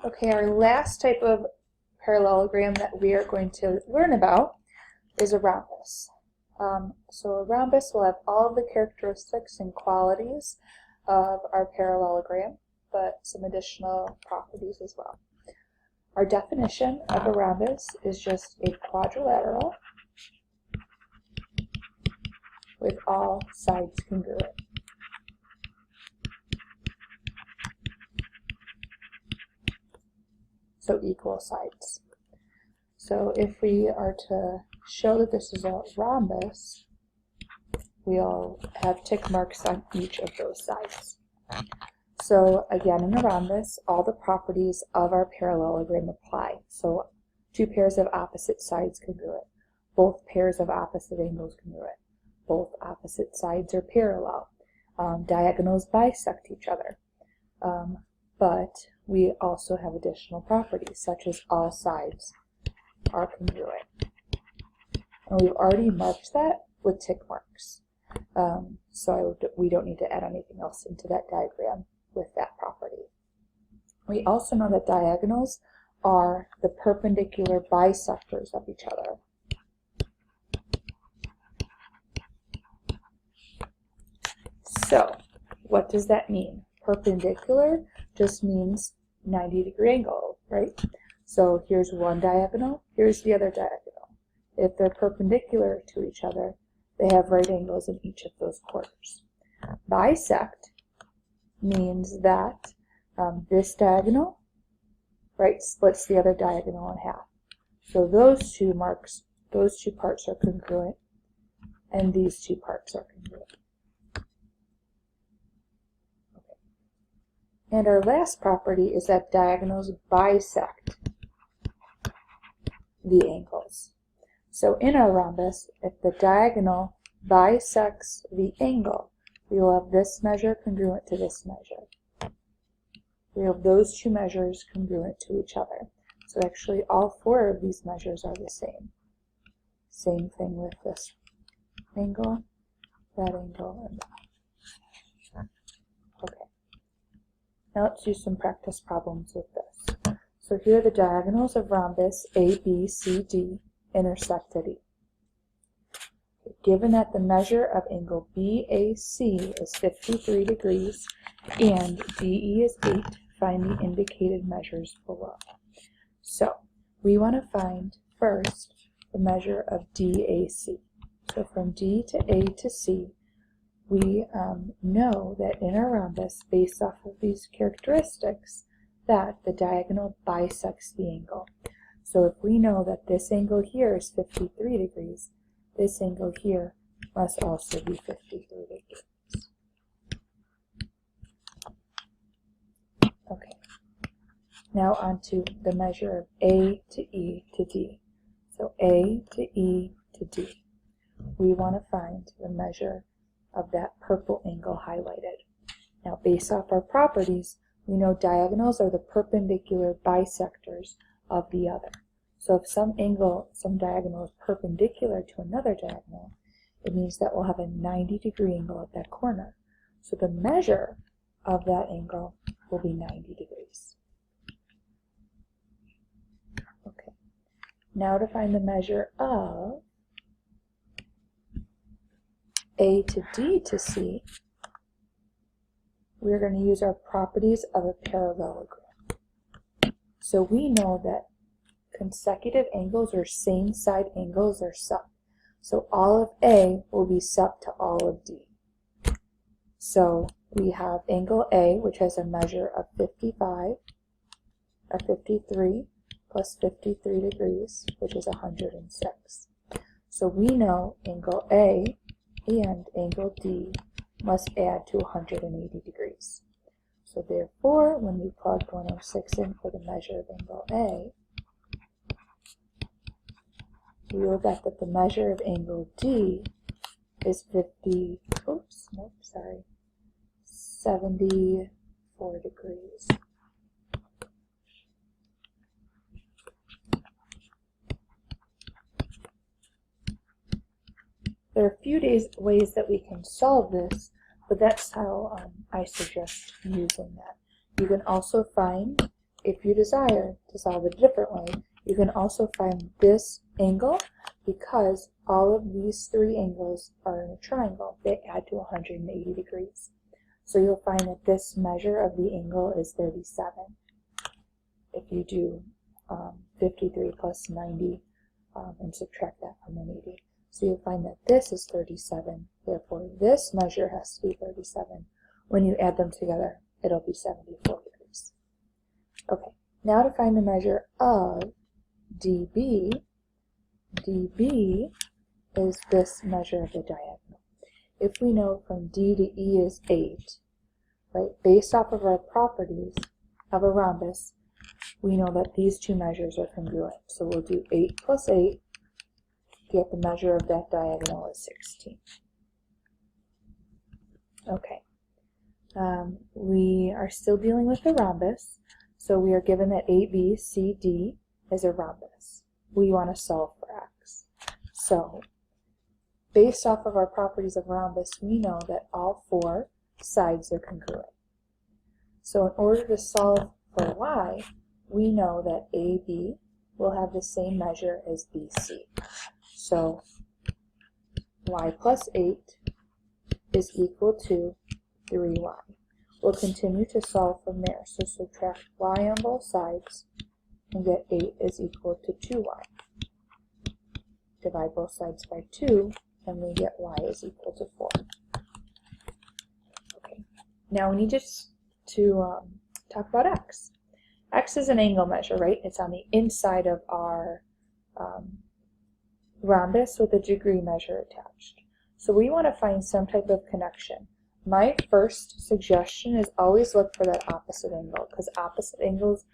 Okay, our last type of parallelogram that we are going to learn about is a rhombus. So a rhombus will have all of the characteristics and qualities of our parallelogram, but some additional properties as well. Our definition of a rhombus is just a quadrilateral with all sides congruent. So equal sides. So if we are to show that this is a rhombus, we'll have tick marks on each of those sides. So again, in a rhombus, all the properties of our parallelogram apply. So two pairs of opposite sides congruent, both pairs of opposite angles congruent, both opposite sides are parallel, diagonals bisect each other. But we also have additional properties, such as all sides are congruent. And we've already marked that with tick marks. So we don't need to add anything else into that diagram with that property. We also know that diagonals are the perpendicular bisectors of each other. So, what does that mean? Perpendicular just means 90-degree angle, right? So here's one diagonal, here's the other diagonal. If they're perpendicular to each other, they have right angles in each of those corners. Bisect means that this diagonal, right, splits the other diagonal in half. So those two parts are congruent, and these two parts are congruent. And our last property is that diagonals bisect the angles. So in our rhombus, if the diagonal bisects the angle, we will have this measure congruent to this measure. We have those two measures congruent to each other. So actually all four of these measures are the same. Same thing with this angle, that angle, and that. Okay. Now let's do some practice problems with this. So here are the diagonals of rhombus A, B, C, D intersect at E. Given that the measure of angle BAC is 53 degrees and DE is 8, find the indicated measures below. So we want to find first the measure of DAC. So from D to A to C, we know that in our rhombus, based off of these characteristics, that the diagonal bisects the angle. So if we know that this angle here is 53 degrees, this angle here must also be 53 degrees. Okay, now on to the measure of A to E to D. So A to E to D. We want to find the measure of that purple angle highlighted. Now, based off our properties, we know diagonals are the perpendicular bisectors of the other. So if some diagonal is perpendicular to another diagonal, it means that we'll have a 90-degree angle at that corner. So the measure of that angle will be 90 degrees. Okay. Now to find the measure of A to D to C, we're going to use our properties of a parallelogram. So we know that consecutive angles or same side angles are sup. So all of A will be sup to all of D. So we have angle A, which has a measure of 53 plus 53 degrees, which is 106. So we know angle A and angle D must add to 180 degrees. So therefore, when we plug 106 in for the measure of angle A, we will get that the measure of angle D is 74 degrees. There are a few ways that we can solve this, but that's how I suggest using that. You can also find if you desire to solve it a different way, you can also find this angle because all of these three angles are in a triangle. They add to 180 degrees. So you'll find that this measure of the angle is 37. If you do 53 plus 90 and subtract that from 180. So you'll find that this is 37. Therefore, this measure has to be 37. When you add them together, it'll be 74 degrees. Okay, now to find the measure of dB. dB is this measure of the diagonal. If we know from D to E is 8, right, based off of our properties of a rhombus, we know that these two measures are congruent. So we'll do 8 plus 8 to get the measure of that diagonal is 16. Okay. We are still dealing with the rhombus, so we are given that ABCD is a rhombus. We want to solve for x. So, based off of our properties of rhombus, we know that all four sides are congruent. So in order to solve for y, we know that AB will have the same measure as BC. So y plus 8 is equal to 3y. We'll continue to solve from there. So subtract y on both sides and get 8 is equal to 2y. Divide both sides by 2 and we get y is equal to 4. Okay. Now we need to talk about x. X is an angle measure, right? It's on the inside of our rhombus with a degree measure attached. So we want to find some type of connection. My first suggestion is always look for that opposite angle, because opposite angles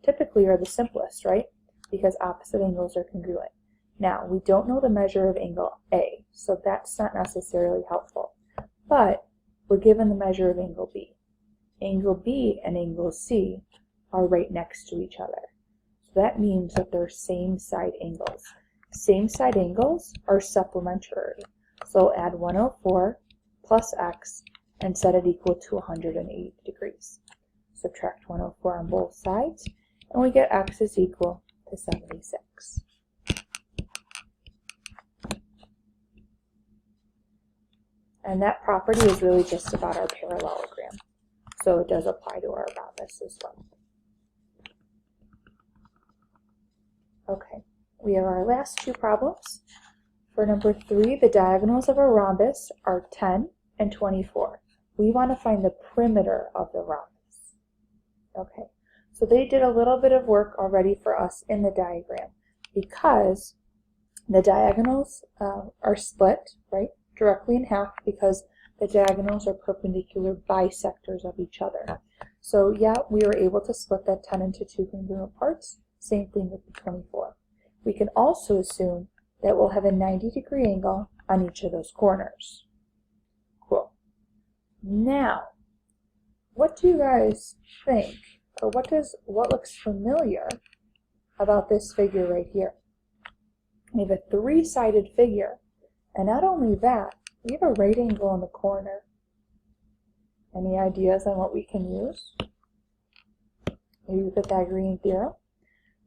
typically are the simplest, right? Because opposite angles are congruent. Now, we don't know the measure of angle A, so that's not necessarily helpful. But we're given the measure of angle B. Angle B and angle C are right next to each other. So that means that they're same side angles. Same side angles are supplementary. So add 104 plus x and set it equal to 180 degrees. Subtract 104 on both sides and we get x is equal to 76. And that property is really just about our parallelogram. So it does apply to our rhombus as well. Okay, we have our last two problems. For number 3, the diagonals of a rhombus are 10 and 24. We want to find the perimeter of the rhombus. Okay, so they did a little bit of work already for us in the diagram because the diagonals are split, right, directly in half because the diagonals are perpendicular bisectors of each other. So yeah, we were able to split that 10 into two congruent parts. Same thing with the 24. We can also assume that we'll have a 90-degree angle on each of those corners. Cool. Now, what do you guys think, or what looks familiar about this figure right here? We have a three-sided figure, and not only that, we have a right angle in the corner. Any ideas on what we can use? Maybe the Pythagorean theorem.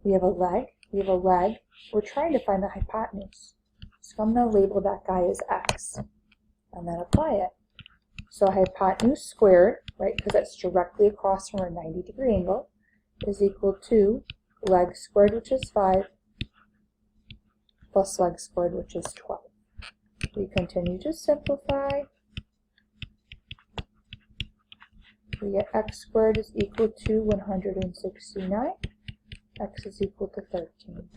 We have a leg. We're trying to find the hypotenuse. So I'm going to label that guy as x and then apply it. So hypotenuse squared, right, because that's directly across from our 90-degree angle, is equal to leg squared, which is 5, plus leg squared, which is 12. We continue to simplify. We get x squared is equal to 169. X is equal to 13.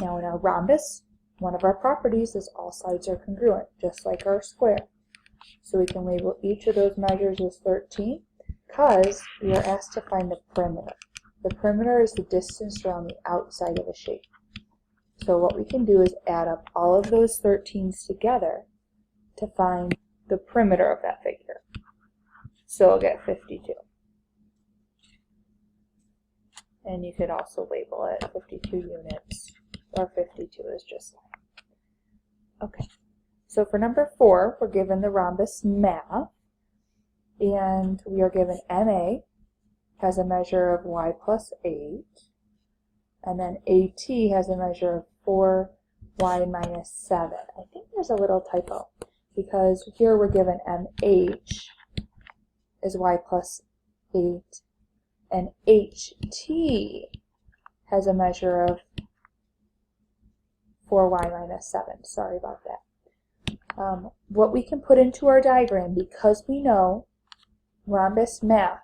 Now in our rhombus, one of our properties is all sides are congruent, just like our square. So we can label each of those measures as 13 because we are asked to find the perimeter. The perimeter is the distance around the outside of a shape. So what we can do is add up all of those 13s together to find the perimeter of that figure. So we'll get 52. And you could also label it 52 units, or 52 is just fine. Okay, so for number 4, we're given the rhombus math. and we are given MA has a measure of y plus 8, and then AT has a measure of 4y minus 7. I think there's a little typo, because here we're given MH is y plus 8, and HT has a measure of 4y minus 7. Sorry about that. What we can put into our diagram, because we know rhombus math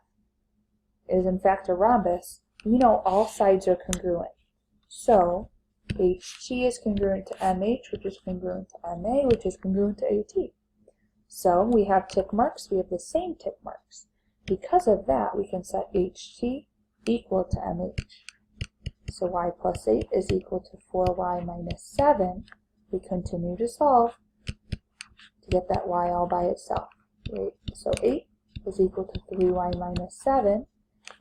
is in fact a rhombus, we know all sides are congruent. So HT is congruent to MH, which is congruent to MA, which is congruent to AT. So we have tick marks, we have the same tick marks. Because of that, we can set HT equal to MH. So y plus 8 is equal to 4y minus 7. We continue to solve to get that y all by itself. Right? So 8 is equal to 3y minus 7.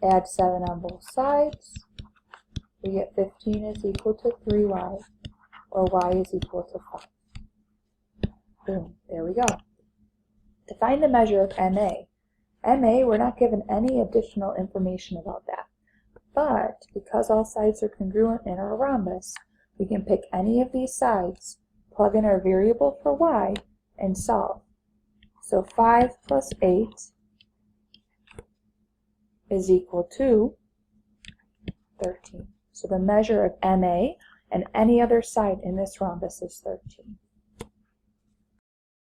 Add 7 on both sides. We get 15 is equal to 3y, or y is equal to 5. Boom, there we go. To find the measure of MA, we're not given any additional information about that. But because all sides are congruent in our rhombus, we can pick any of these sides, plug in our variable for y, and solve. So 5 plus 8 is equal to 13. So the measure of MA and any other side in this rhombus is 13.